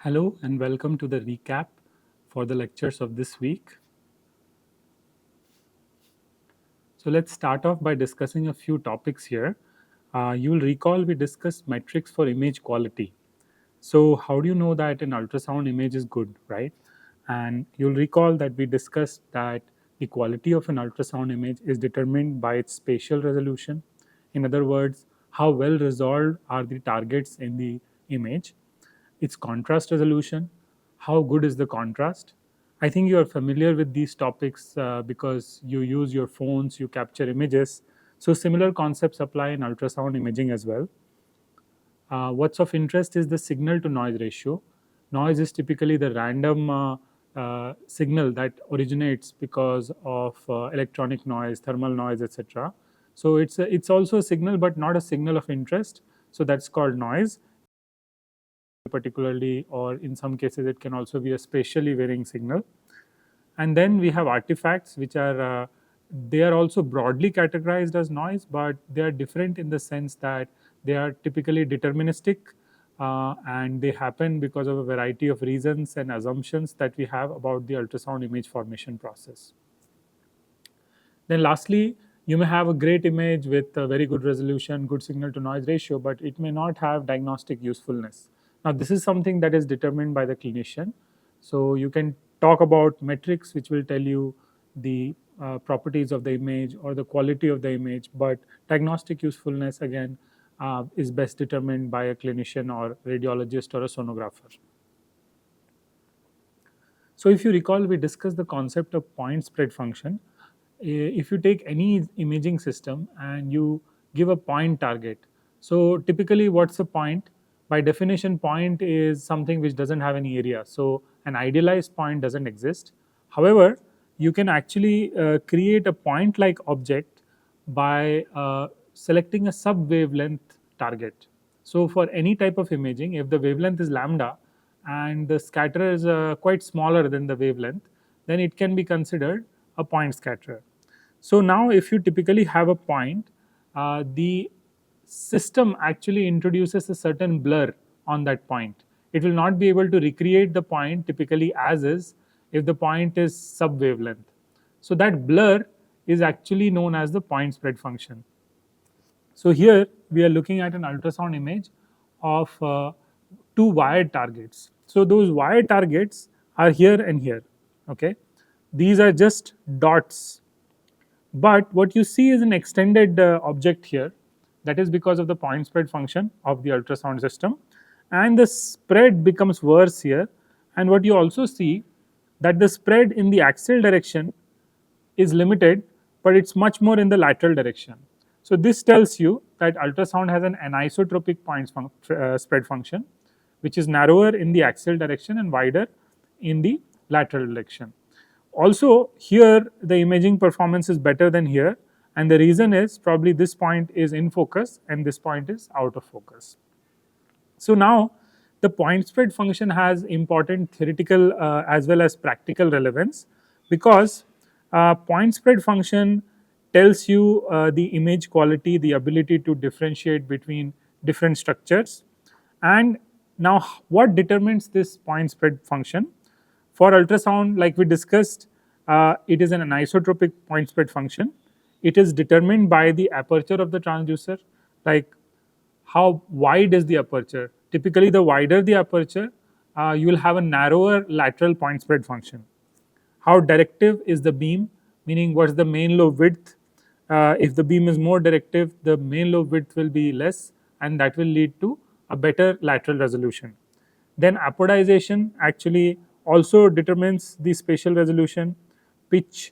Hello and welcome to the recap for the lectures of this week. So let's start off by discussing a few topics here. You will recall we discussed metrics for image quality. So how do you know that an ultrasound image is good, right? And you'll recall that we discussed that the quality of an ultrasound image is determined by its spatial resolution. In other words, how well resolved are the targets in the image, its contrast resolution, how good is the contrast. I think you are familiar with these topics because you use your phones, you capture images. So similar concepts apply in ultrasound imaging as well. What's of interest is the signal to noise ratio. Noise is typically the random signal that originates because of electronic noise, thermal noise, etc. So it's also a signal, but not a signal of interest. So that's called noise, particularly, or in some cases, it can also be a spatially varying signal. And then we have artifacts, which are they are also broadly categorized as noise, but they are different in the sense that they are typically deterministic, and they happen because of a variety of reasons and assumptions that we have about the ultrasound image formation process. Then lastly, you may have a great image with a very good resolution, good signal to noise ratio, but it may not have diagnostic usefulness. Now, this is something that is determined by the clinician. So you can talk about metrics which will tell you the properties of the image or the quality of the image, but diagnostic usefulness again is best determined by a clinician or radiologist or a sonographer. So if you recall, we discussed the concept of point spread function. If you take any imaging system and you give a point target, so typically what's a point? By definition, point is something which doesn't have any area. So an idealized point doesn't exist. However, you can actually create a point like object by selecting a sub wavelength target. So for any type of imaging, if the wavelength is lambda and the scatterer is quite smaller than the wavelength, then it can be considered a point scatterer. So now if you typically have a point, the system actually introduces a certain blur on that point. It will not be able to recreate the point typically as is if the point is sub wavelength. So that blur is actually known as the point spread function. So here we are looking at an ultrasound image of two wired targets. So those wired targets are here and here. Okay, these are just dots, but what you see is an extended object here. That is because of the point spread function of the ultrasound system, and the spread becomes worse here. And what you also see that the spread in the axial direction is limited, but it's much more in the lateral direction. So this tells you that ultrasound has an anisotropic point spread function, which is narrower in the axial direction and wider in the lateral direction. Also here the imaging performance is better than here, and the reason is probably this point is in focus and this point is out of focus. So now the point spread function has important theoretical as well as practical relevance, because point spread function tells you the image quality, the ability to differentiate between different structures. And now what determines this point spread function? For ultrasound, like we discussed, it is an anisotropic point spread function. It is determined by the aperture of the transducer, like how wide is the aperture. Typically, the wider the aperture, you will have a narrower lateral point spread function. How directive is the beam, meaning what's the main lobe width. If the beam is more directive, the main lobe width will be less, and that will lead to a better lateral resolution. Then apodization actually also determines the spatial resolution, pitch,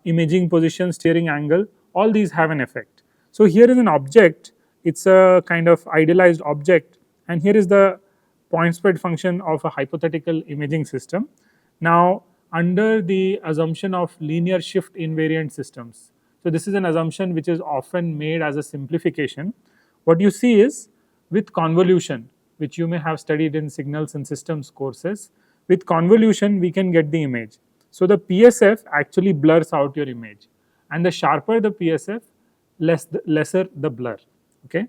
imaging position, steering angle, all these have an effect. So here is an object, it's a kind of idealized object, and here is the point spread function of a hypothetical imaging system. Now under the assumption of linear shift invariant systems, so this is an assumption which is often made as a simplification. What you see is with convolution, which you may have studied in signals and systems courses, with convolution we can get the image. So the PSF actually blurs out your image, and the sharper the PSF, lesser the blur. Okay.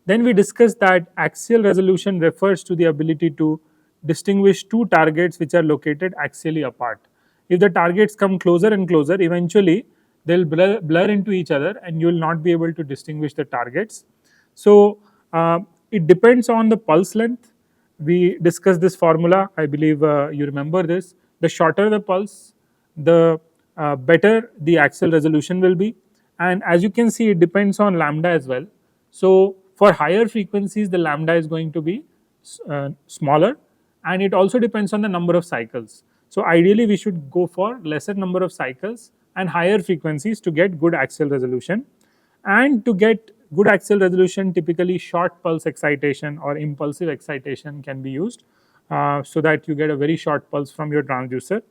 Then we discussed that axial resolution refers to the ability to distinguish two targets which are located axially apart. If the targets come closer and closer, eventually they'll blur into each other and you will not be able to distinguish the targets. So it depends on the pulse length. We discussed this formula, I believe you remember this. The shorter the pulse, the better the axial resolution will be, and as you can see, it depends on lambda as well. So for higher frequencies, the lambda is going to be smaller, and it also depends on the number of cycles. So ideally we should go for lesser number of cycles and higher frequencies to get good axial resolution. And to get good axial resolution, typically short pulse excitation or impulsive excitation can be used, so that you get a very short pulse from your transducer.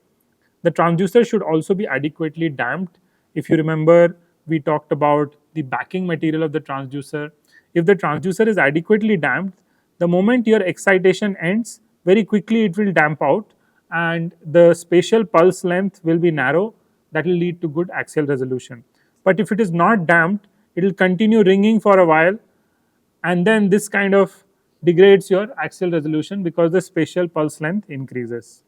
The transducer should also be adequately damped. If you remember, we talked about the backing material of the transducer. If the transducer is adequately damped, the moment your excitation ends, very quickly it will damp out and the spatial pulse length will be narrow. That will lead to good axial resolution. But if it is not damped, it will continue ringing for a while, and then this kind of degrades your axial resolution because the spatial pulse length increases.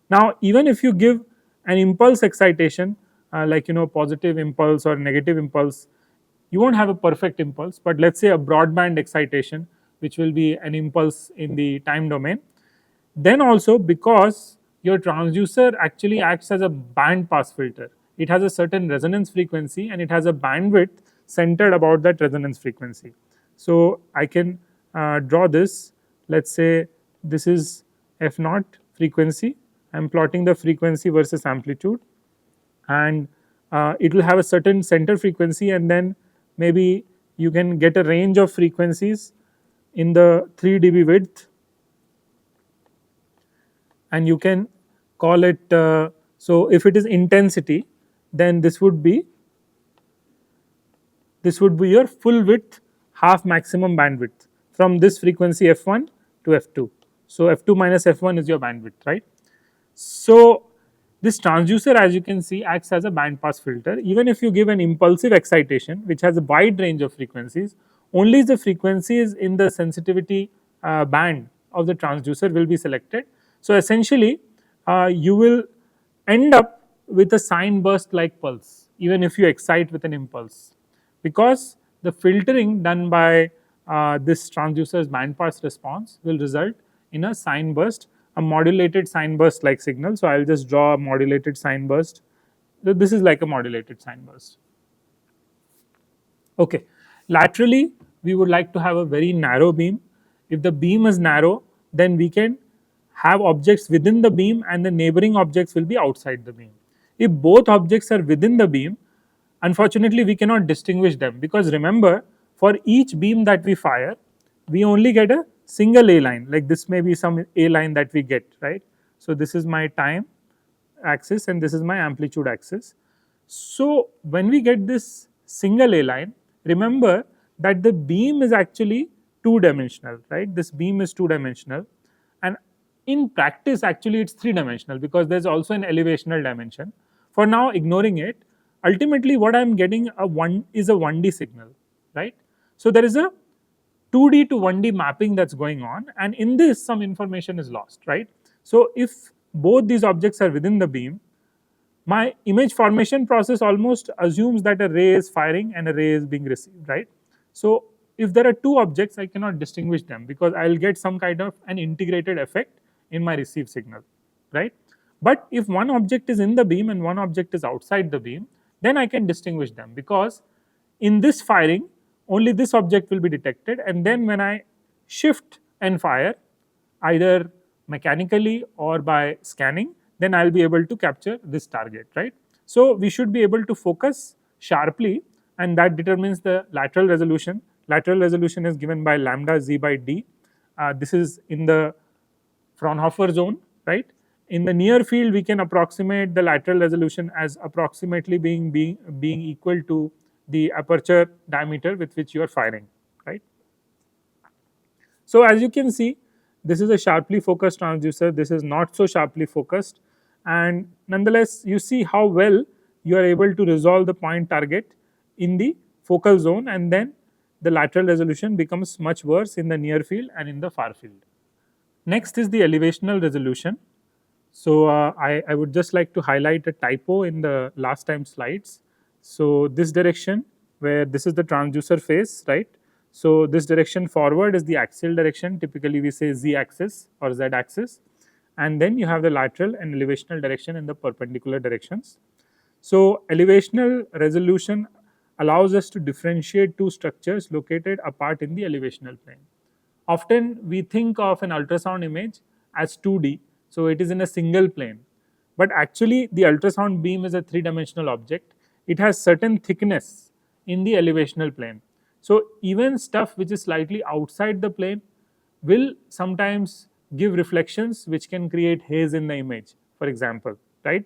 Now, even if you give an impulse excitation, like positive impulse or negative impulse, you won't have a perfect impulse. But let's say a broadband excitation, which will be an impulse in the time domain, then also, because your transducer actually acts as a band pass filter, it has a certain resonance frequency and it has a bandwidth centered about that resonance frequency. So I can draw this. Let's say this is f naught frequency. I am plotting the frequency versus amplitude, and it will have a certain center frequency, and then maybe you can get a range of frequencies in the 3 dB width, and you can call it, so if it is intensity, then this would be your full width half maximum bandwidth from this frequency f1 to f2. So f2 minus f1 is your bandwidth, right? So this transducer, as you can see, acts as a band pass filter. Even if you give an impulsive excitation which has a wide range of frequencies, only the frequencies in the sensitivity band of the transducer will be selected. So essentially you will end up with a sine burst like pulse even if you excite with an impulse, because the filtering done by this transducer's band pass response will result in a sine burst, a modulated sine burst like signal. So I will just draw a modulated sine burst. This is like a modulated sine burst. Okay, laterally we would like to have a very narrow beam. If the beam is narrow, then we can have objects within the beam and the neighboring objects will be outside the beam. If both objects are within the beam, unfortunately we cannot distinguish them, because remember, for each beam that we fire, we only get a single A line, like this may be some A line that we get, right. So this is my time axis and this is my amplitude axis. So when we get this single A line, remember that the beam is actually two dimensional, right. This beam is two dimensional, and in practice actually it's three dimensional because there is also an elevational dimension. For now, ignoring it, ultimately what I am getting is a 1D signal, right. So there is a 2D to 1D mapping that is going on, and in this some information is lost, right. So if both these objects are within the beam, my image formation process almost assumes that a ray is firing and a ray is being received, right. So if there are two objects, I cannot distinguish them because I will get some kind of an integrated effect in my received signal, right. But if one object is in the beam and one object is outside the beam, then I can distinguish them, because in this firing only this object will be detected, and then when I shift and fire either mechanically or by scanning, then I will be able to capture this target, right. So we should be able to focus sharply, and that determines the lateral resolution. Lateral resolution is given by lambda z by d. This is in the Fraunhofer zone, right. In the near field, we can approximate the lateral resolution as approximately being equal to the aperture diameter with which you are firing, right. So as you can see, this is a sharply focused transducer, this is not so sharply focused, and nonetheless you see how well you are able to resolve the point target in the focal zone, and then the lateral resolution becomes much worse in the near field and in the far field. Next is the elevational resolution. So I would just like to highlight a typo in the last time slides. So this direction, where this is the transducer face, right? So this direction forward is the axial direction. Typically we say z axis or z axis, and then you have the lateral and elevational direction in the perpendicular directions. So elevational resolution allows us to differentiate two structures located apart in the elevational plane. Often we think of an ultrasound image as 2D, so it is in a single plane. But actually, the ultrasound beam is a three-dimensional object. It has certain thickness in the elevational plane. So even stuff which is slightly outside the plane will sometimes give reflections which can create haze in the image, for example, right?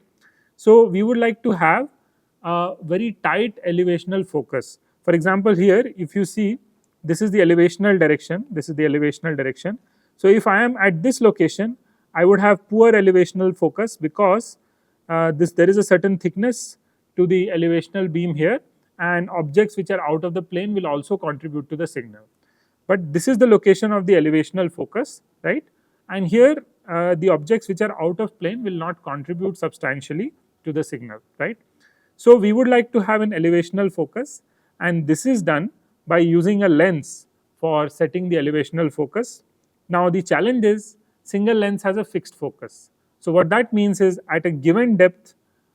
So we would like to have a very tight elevational focus. For example, here if you see, this is the elevational direction, this is the elevational direction. So if I am at this location, I would have poor elevational focus because there is a certain thickness to the elevational beam here, and objects which are out of the plane will also contribute to the signal. But this is the location of the elevational focus, right? And here the objects which are out of plane will not contribute substantially to the signal, right? So we would like to have an elevational focus, and this is done by using a lens for setting the elevational focus. Now the challenge is single lens has a fixed focus. So what that means is at a given depth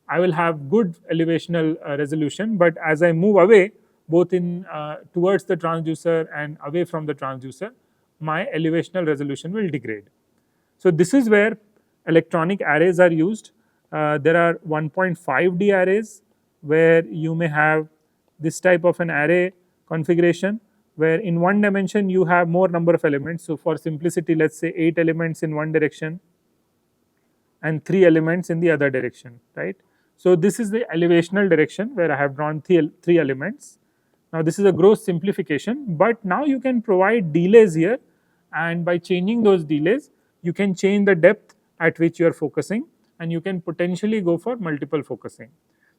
I will have good elevational resolution, but as I move away both in towards the transducer and away from the transducer, my elevational resolution will degrade. So this is where electronic arrays are used. There are 1.5D arrays where you may have this type of an array configuration, where in one dimension you have more number of elements. So for simplicity, let's say 8 elements in one direction and 3 elements in the other direction, right? So this is the elevational direction where I have drawn three elements. Now this is a gross simplification, but now you can provide delays here, and by changing those delays you can change the depth at which you are focusing, and you can potentially go for multiple focusing.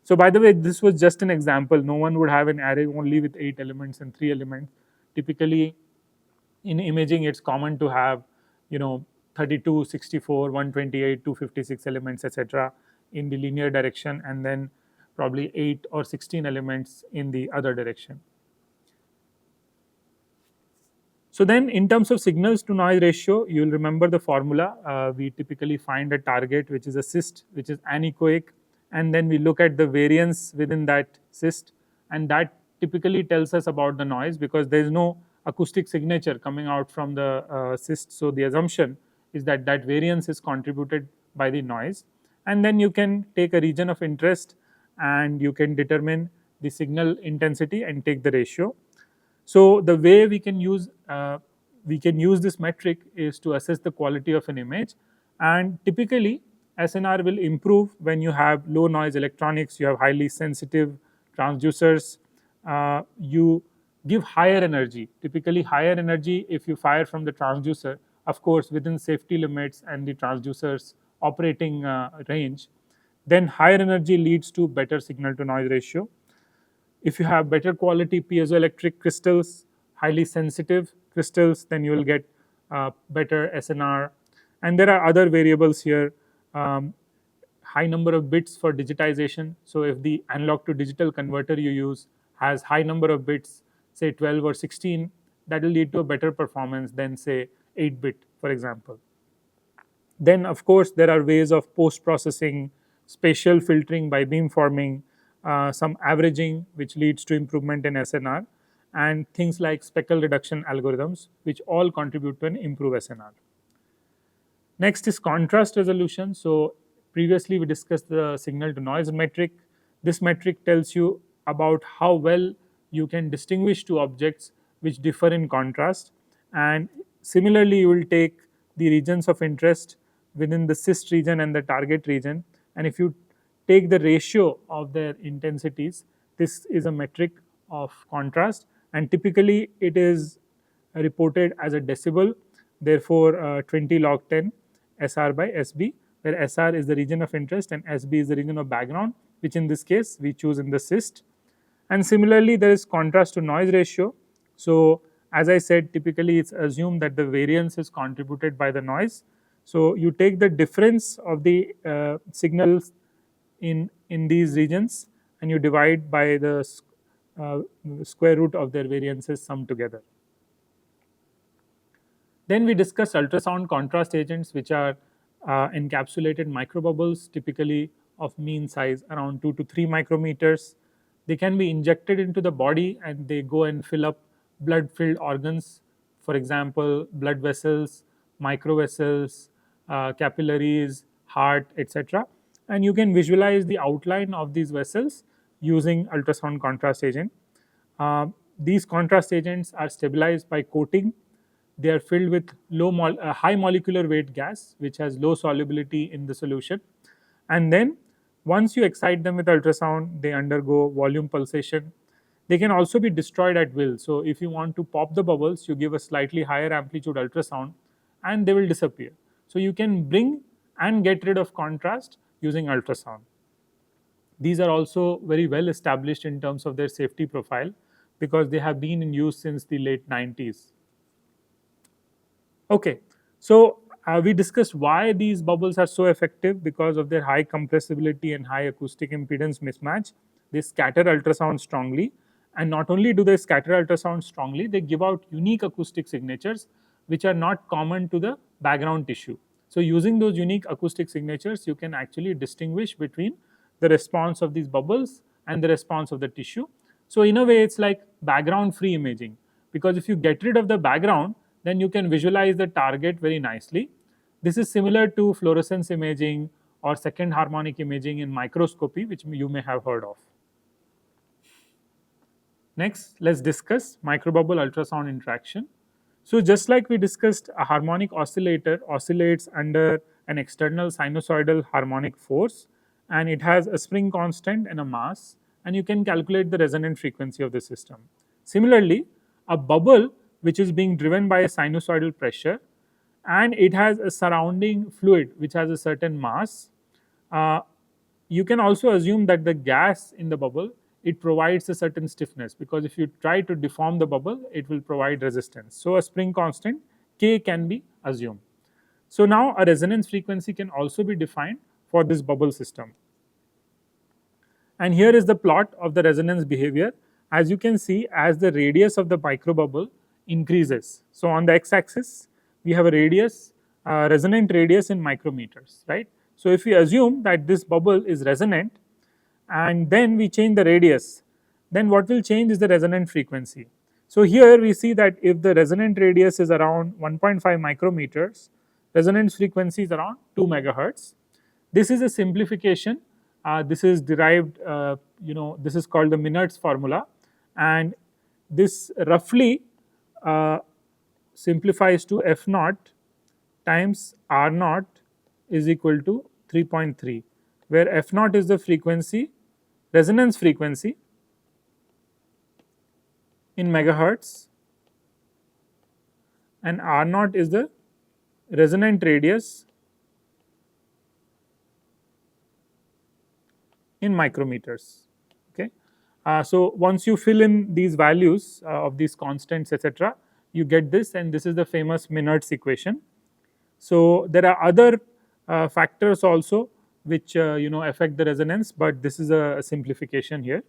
So by the way, this was just an example. No one would have an array only with 8 elements and 3 elements. Typically in imaging it's common to have 32, 64, 128, 256 elements, etc. in the linear direction, and then probably 8 or 16 elements in the other direction. So then in terms of signals to noise ratio, you will remember the formula. We typically find a target which is a cyst, which is anechoic, and then we look at the variance within that cyst, and that typically tells us about the noise because there is no acoustic signature coming out from the cyst. So the assumption is that that variance is contributed by the noise, and then you can take a region of interest and you can determine the signal intensity and take the ratio. So the way we can use this metric is to assess the quality of an image, and typically SNR will improve when you have low noise electronics, you have highly sensitive transducers, you give higher energy, typically higher energy if you fire from the transducer, of course within safety limits and the transducer's operating range, then higher energy leads to better signal to noise ratio. If you have better quality piezoelectric crystals, highly sensitive crystals, then you will get better SNR. And there are other variables here, high number of bits for digitization. So if the analog to digital converter you use has high number of bits, say 12 or 16, that will lead to a better performance than say 8-bit, for example. Then of course there are ways of post-processing, spatial filtering by beamforming, some averaging which leads to improvement in SNR, and things like speckle reduction algorithms which all contribute to an improved SNR. Next is contrast resolution. So previously we discussed the signal to noise metric. This metric tells you about how well you can distinguish two objects which differ in contrast, and similarly you will take the regions of interest within the cyst region and the target region, and if you take the ratio of their intensities, this is a metric of contrast, and typically it is reported as a decibel. Therefore 20 log 10 SR by SB, where SR is the region of interest and SB is the region of background, which in this case we choose in the cyst. And similarly there is contrast to noise ratio. So as I said, typically it's assumed that the variance is contributed by the noise. So you take the difference of the signals in these regions, and you divide by the uh, square root of their variances summed together. Then we discuss ultrasound contrast agents, which are encapsulated microbubbles, typically of mean size around 2 to 3 micrometers. They can be injected into the body and they go and fill up blood filled organs, for example, blood vessels, microvessels, capillaries, heart, etc. And you can visualize the outline of these vessels using ultrasound contrast agent. These contrast agents are stabilized by coating. They are filled with high molecular weight gas, which has low solubility in the solution. And then once you excite them with ultrasound, they undergo volume pulsation. They can also be destroyed at will. So if you want to pop the bubbles, you give a slightly higher amplitude ultrasound and they will disappear. So you can bring and get rid of contrast using ultrasound. These are also very well established in terms of their safety profile because they have been in use since the late 90s. Okay, so we discussed why these bubbles are so effective because of their high compressibility and high acoustic impedance mismatch. They scatter ultrasound strongly, and not only do they scatter ultrasound strongly, they give out unique acoustic signatures which are not common to the background tissue. So, using those unique acoustic signatures, you can actually distinguish between the response of these bubbles and the response of the tissue. So, in a way, it's like background free imaging because if you get rid of the background, then you can visualize the target very nicely. This is similar to fluorescence imaging or second harmonic imaging in microscopy, which you may have heard of. Next, let's discuss microbubble ultrasound interaction. So just like we discussed, a harmonic oscillator oscillates under an external sinusoidal harmonic force, and it has a spring constant and a mass, and you can calculate the resonant frequency of the system. Similarly, a bubble which is being driven by a sinusoidal pressure and it has a surrounding fluid which has a certain mass, uh, you can also assume that the gas in the bubble, it provides a certain stiffness, because if you try to deform the bubble, it will provide resistance. So a spring constant K can be assumed. So now a resonance frequency can also be defined for this bubble system. And here is the plot of the resonance behavior. As you can see, as the radius of the microbubble increases, so on the x-axis we have a radius, resonant radius in micrometers, right? So if we assume that this bubble is resonant and then we change the radius, then what will change is the resonant frequency. So here we see that if the resonant radius is around 1.5 micrometers, resonance frequency is around 2 megahertz. This is a simplification. This is derived, this is called the Minard's formula, and this roughly uh, simplifies to F naught times R naught is equal to 3.3, where F naught is the frequency, resonance frequency in megahertz, and R naught is the resonant radius in micrometers. Okay, so once you fill in these values of these constants, etc., you get this, and this is the famous Minard's equation. So there are other factors also which affect the resonance, but this is a simplification here.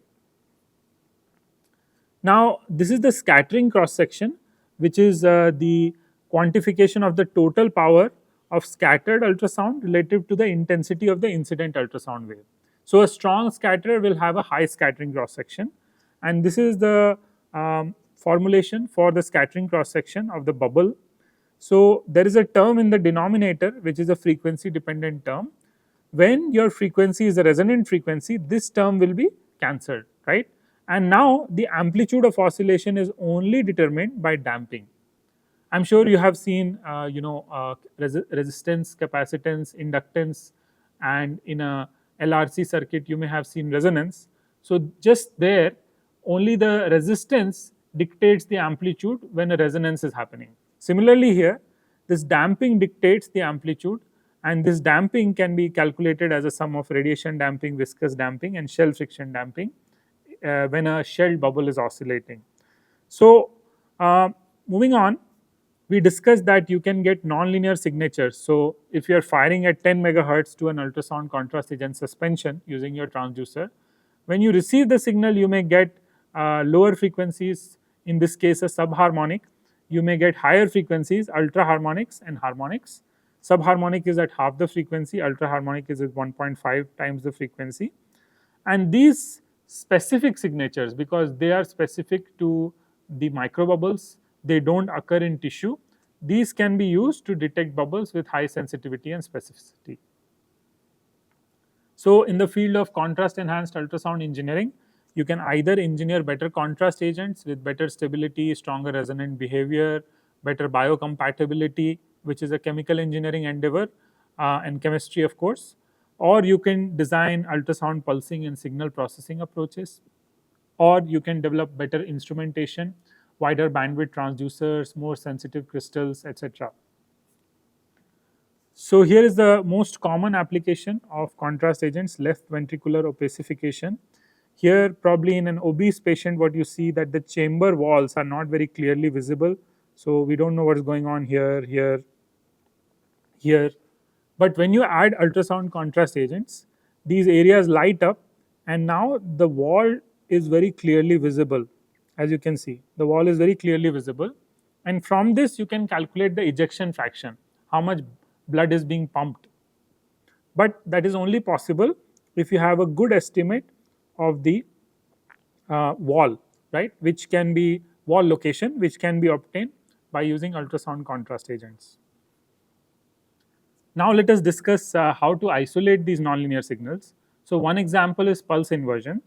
Now this is the scattering cross section, which is the quantification of the total power of scattered ultrasound relative to the intensity of the incident ultrasound wave. So a strong scatterer will have a high scattering cross section, and this is the formulation for the scattering cross section of the bubble. So there is a term in the denominator which is a frequency dependent term. When your frequency is a resonant frequency, this term will be cancelled, right? And now the amplitude of oscillation is only determined by damping. I'm sure you have seen, resistance, capacitance, inductance, and in a LRC circuit, you may have seen resonance. So just there, only the resistance dictates the amplitude when a resonance is happening. Similarly here, this damping dictates the amplitude, and this damping can be calculated as a sum of radiation damping, viscous damping, and shell friction damping when a shelled bubble is oscillating. So Uh, Moving on, we discussed that you can get nonlinear signatures. So if you are firing at 10 megahertz to an ultrasound contrast agent suspension using your transducer, when you receive the signal, you may get lower frequencies, in this case a subharmonic. You may get higher frequencies, ultra harmonics and harmonics. Subharmonic is at half the frequency, ultra harmonic is at 1.5 times the frequency. And these specific signatures, because they are specific to the microbubbles, they don't occur in tissue. These can be used to detect bubbles with high sensitivity and specificity. So in the field of contrast enhanced ultrasound engineering, you can either engineer better contrast agents with better stability, stronger resonant behavior, better biocompatibility, which is a chemical engineering endeavor, and chemistry, of course, or you can design ultrasound pulsing and signal processing approaches, or you can develop better instrumentation, wider bandwidth transducers, more sensitive crystals, etc. So here is the most common application of contrast agents, left ventricular opacification. Here probably in an obese patient, what you see that the chamber walls are not very clearly visible. So we don't know what is going on here, here. But when you add ultrasound contrast agents, these areas light up, and now the wall is very clearly visible. As you can see, the wall is very clearly visible, and from this you can calculate the ejection fraction, how much blood is being pumped. But that is only possible if you have a good estimate of the wall, right, which can be wall location, which can be obtained by using ultrasound contrast agents. Now let us discuss how to isolate these nonlinear signals. So one example is pulse inversion.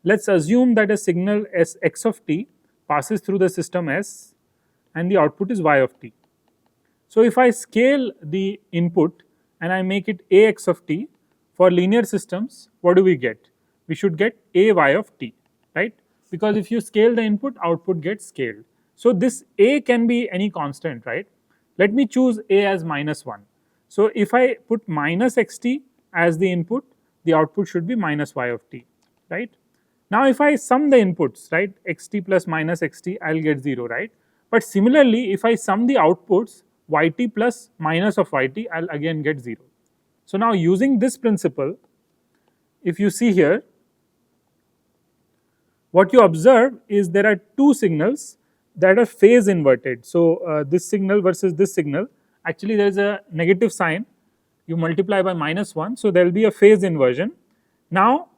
Let's assume that a signal s x of t passes through the system S and the output is y of t. So if I scale the input and I make it ax of t, for linear systems, what do we get? We should get ay of t, right? Because if you scale the input, output gets scaled. So this a can be any constant, right? Let me choose a as -1. So if I put minus xt as the input, the output should be minus y of t, right? Now if I sum the inputs, right, xt plus minus xt, I'll get 0, right? But similarly, if I sum the outputs, yt plus minus of yt, I'll again get 0. So now using this principle, if you see here, what you observe is there are two signals that are phase inverted. So this signal versus this signal, actually there is a negative sign, you multiply by -1, so there will be a phase inversion. Now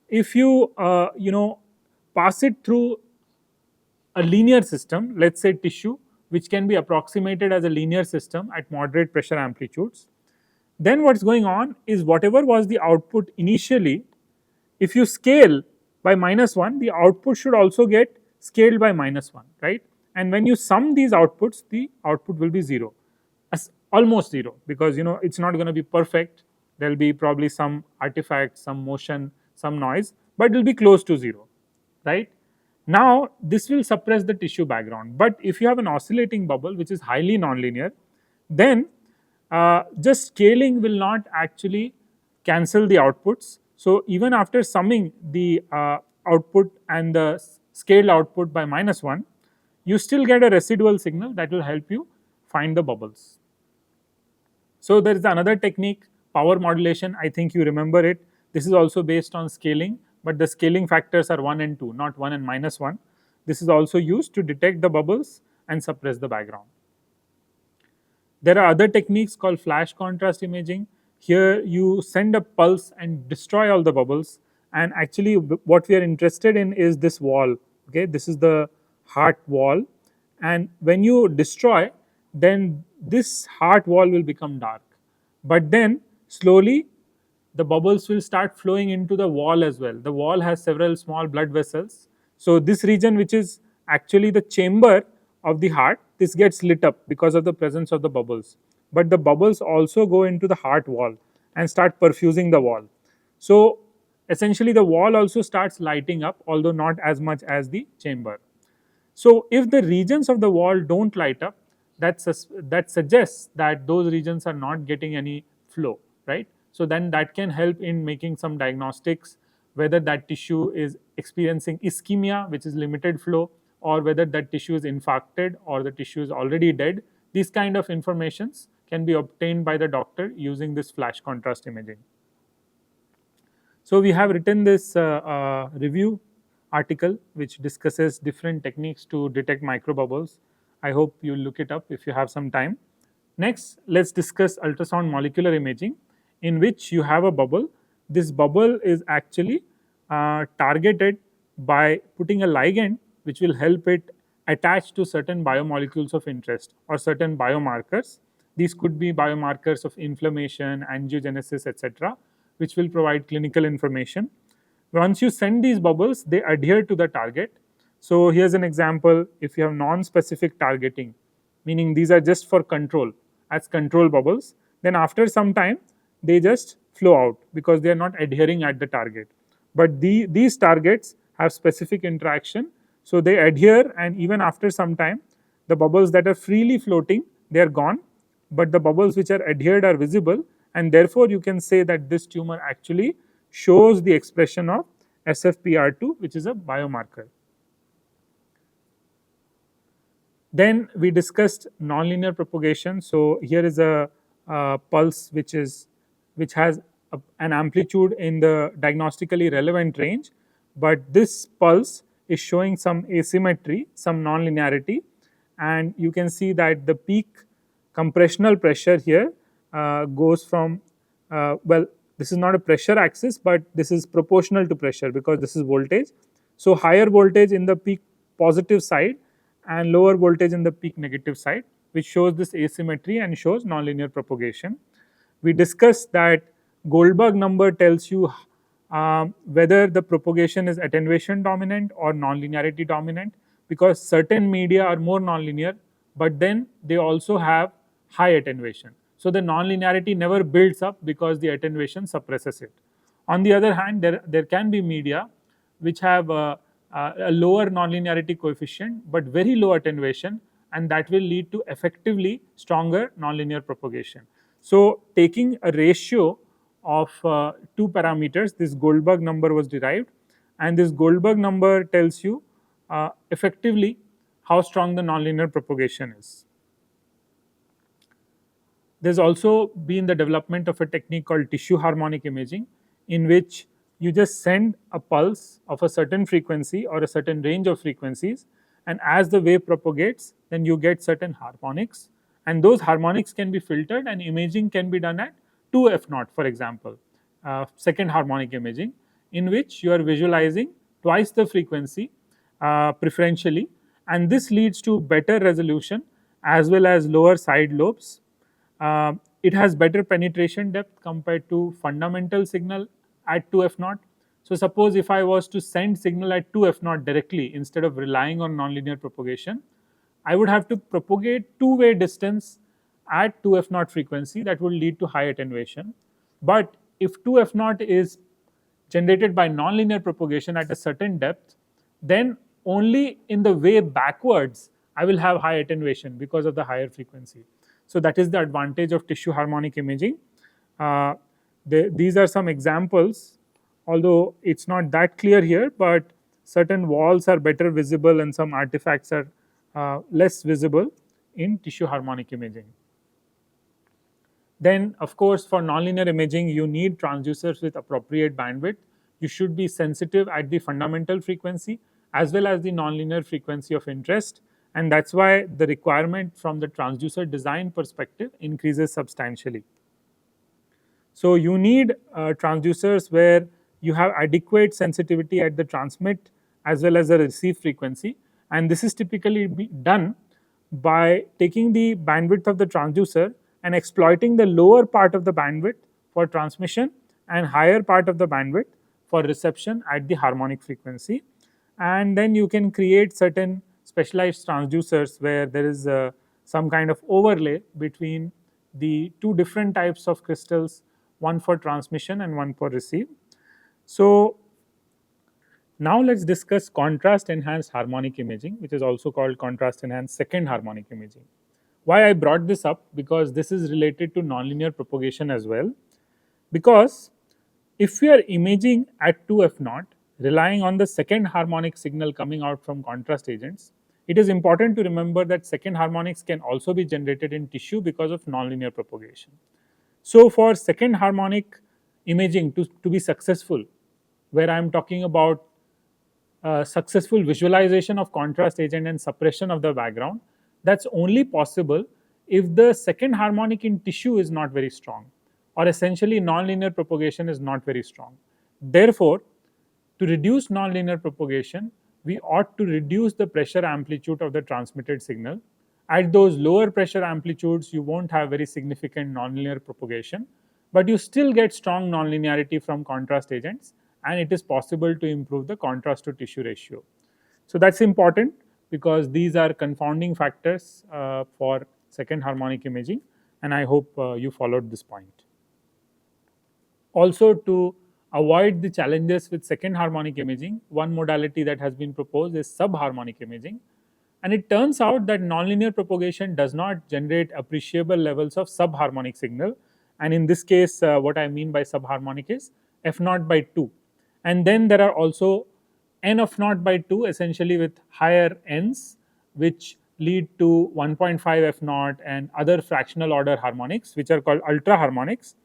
if you pass it through a linear system, let's say tissue, which can be approximated as a linear system at moderate pressure amplitudes, then what's going on is whatever was the output initially, if you scale by -1, the output should also get scaled by -1, right? And when you sum these outputs, the output will be 0, almost 0, because it's not going to be perfect. There will be probably some artifact, some motion, some noise, but it will be close to 0, right? Now this will suppress the tissue background, but if you have an oscillating bubble which is highly nonlinear, then just scaling will not actually cancel the outputs. So even after summing the output and the scaled output by -1, you still get a residual signal that will help you find the bubbles. So there is another technique, power modulation. I think you remember it. This is also based on scaling, but the scaling factors are 1 and 2, not 1 and -1. This is also used to detect the bubbles and suppress the background. There are other techniques called flash contrast imaging. Here you send a pulse and destroy all the bubbles, and actually what we are interested in is this wall. Okay, this is the heart wall, and when you destroy, then this heart wall will become dark, but then slowly the bubbles will start flowing into the wall as well. The wall has several small blood vessels. So this region, which is actually the chamber of the heart, this gets lit up because of the presence of the bubbles. But the bubbles also go into the heart wall and start perfusing the wall. So essentially the wall also starts lighting up, although not as much as the chamber. So if the regions of the wall don't light up, that suggests that those regions are not getting any flow, right? So then that can help in making some diagnostics, whether that tissue is experiencing ischemia, which is limited flow, or whether that tissue is infarcted or the tissue is already dead. These kind of informations can be obtained by the doctor using this flash contrast imaging. So we have written this review article which discusses different techniques to detect microbubbles. I hope you look it up if you have some time. Next, let's discuss ultrasound molecular imaging, in which you have a bubble. This bubble is actually targeted by putting a ligand which will help it attach to certain biomolecules of interest or certain biomarkers. These could be biomarkers of inflammation, angiogenesis, etc., which will provide clinical information. Once you send these bubbles, they adhere to the target. So here's an example. If you have non-specific targeting, meaning these are just for control, as control bubbles, then after some time they just flow out because they are not adhering at the target. But these targets have specific interaction, so they adhere, and even after some time the bubbles that are freely floating, they are gone, but the bubbles which are adhered are visible, and therefore you can say that this tumor actually shows the expression of SFPR2, which is a biomarker. Then we discussed nonlinear propagation. So here is a pulse which has an amplitude in the diagnostically relevant range, but this pulse is showing some asymmetry, some nonlinearity, and you can see that the peak compressional pressure here goes from well, this is not a pressure axis, but this is proportional to pressure because this is voltage. So higher voltage in the peak positive side and lower voltage in the peak negative side, which shows this asymmetry and shows nonlinear propagation. We discussed that Goldberg number tells you whether the propagation is attenuation dominant or nonlinearity dominant, because certain media are more nonlinear, but then they also have high attenuation. So the nonlinearity never builds up because the attenuation suppresses it. On the other hand, there can be media which have a lower nonlinearity coefficient but very low attenuation, and that will lead to effectively stronger nonlinear propagation. So taking a ratio of two parameters, this Goldberg number was derived, and this Goldberg number tells you effectively how strong the nonlinear propagation is. There's also been the development of a technique called tissue harmonic imaging, in which you just send a pulse of a certain frequency or a certain range of frequencies, and as the wave propagates, then you get certain harmonics, and those harmonics can be filtered and imaging can be done at 2f0, for example, second harmonic imaging, in which you are visualizing twice the frequency preferentially, and this leads to better resolution as well as lower side lobes. It has better penetration depth compared to fundamental signal at 2f0. So suppose if I was to send signal at 2f0 directly instead of relying on nonlinear propagation, I would have to propagate two-way distance at 2f0 frequency. That would lead to high attenuation. But if 2f0 is generated by nonlinear propagation at a certain depth, then only in the way backwards I will have high attenuation because of the higher frequency. So that is the advantage of tissue harmonic imaging. These are some examples, although it's not that clear here, but certain walls are better visible and some artifacts are less visible in tissue harmonic imaging. Then of course for nonlinear imaging you need transducers with appropriate bandwidth. You should be sensitive at the fundamental frequency as well as the nonlinear frequency of interest, and that's why the requirement from the transducer design perspective increases substantially. So you need transducers where you have adequate sensitivity at the transmit as well as the receive frequency, and this is typically done by taking the bandwidth of the transducer and exploiting the lower part of the bandwidth for transmission and higher part of the bandwidth for reception at the harmonic frequency. And then you can create certain specialized transducers where there is some kind of overlay between the two different types of crystals, one for transmission and one for receive. So now let's discuss contrast enhanced harmonic imaging, which is also called contrast enhanced second harmonic imaging. Why I brought this up? Because this is related to nonlinear propagation as well. Because if we are imaging at 2f0, relying on the second harmonic signal coming out from contrast agents, it is important to remember that second harmonics can also be generated in tissue because of nonlinear propagation. So, for second harmonic imaging to be successful, where I am talking about successful visualization of contrast agent and suppression of the background, that's only possible if the second harmonic in tissue is not very strong, or essentially nonlinear propagation is not very strong. Therefore, to reduce nonlinear propagation, we ought to reduce the pressure amplitude of the transmitted signal. At those lower pressure amplitudes, you won't have very significant nonlinear propagation, but you still get strong nonlinearity from contrast agents, and it is possible to improve the contrast to tissue ratio. So that's important because these are confounding factors for second harmonic imaging, and I hope you followed this point. Also, to avoid the challenges with second harmonic imaging, one modality that has been proposed is subharmonic imaging. And it turns out that nonlinear propagation does not generate appreciable levels of subharmonic signal. And in this case, what I mean by subharmonic is f naught by 2. And then there are also n of naught by 2, essentially with higher n's, which lead to 1.5 f naught and other fractional order harmonics, which are called ultra harmonics.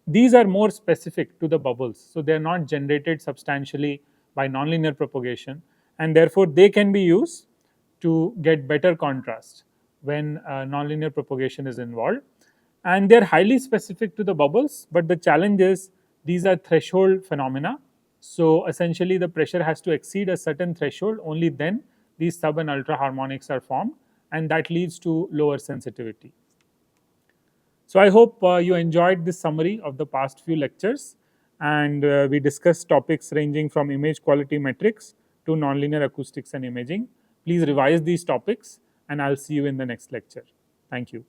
These are more specific to the bubbles, so they are not generated substantially by nonlinear propagation, and therefore they can be used to get better contrast when nonlinear propagation is involved. And they are highly specific to the bubbles, but the challenge is these are threshold phenomena. So essentially, the pressure has to exceed a certain threshold, only then these sub and ultra harmonics are formed, and that leads to lower sensitivity. So, I hope you enjoyed this summary of the past few lectures, and we discussed topics ranging from image quality metrics to nonlinear acoustics and imaging. Please revise these topics, and I'll see you in the next lecture. Thank you.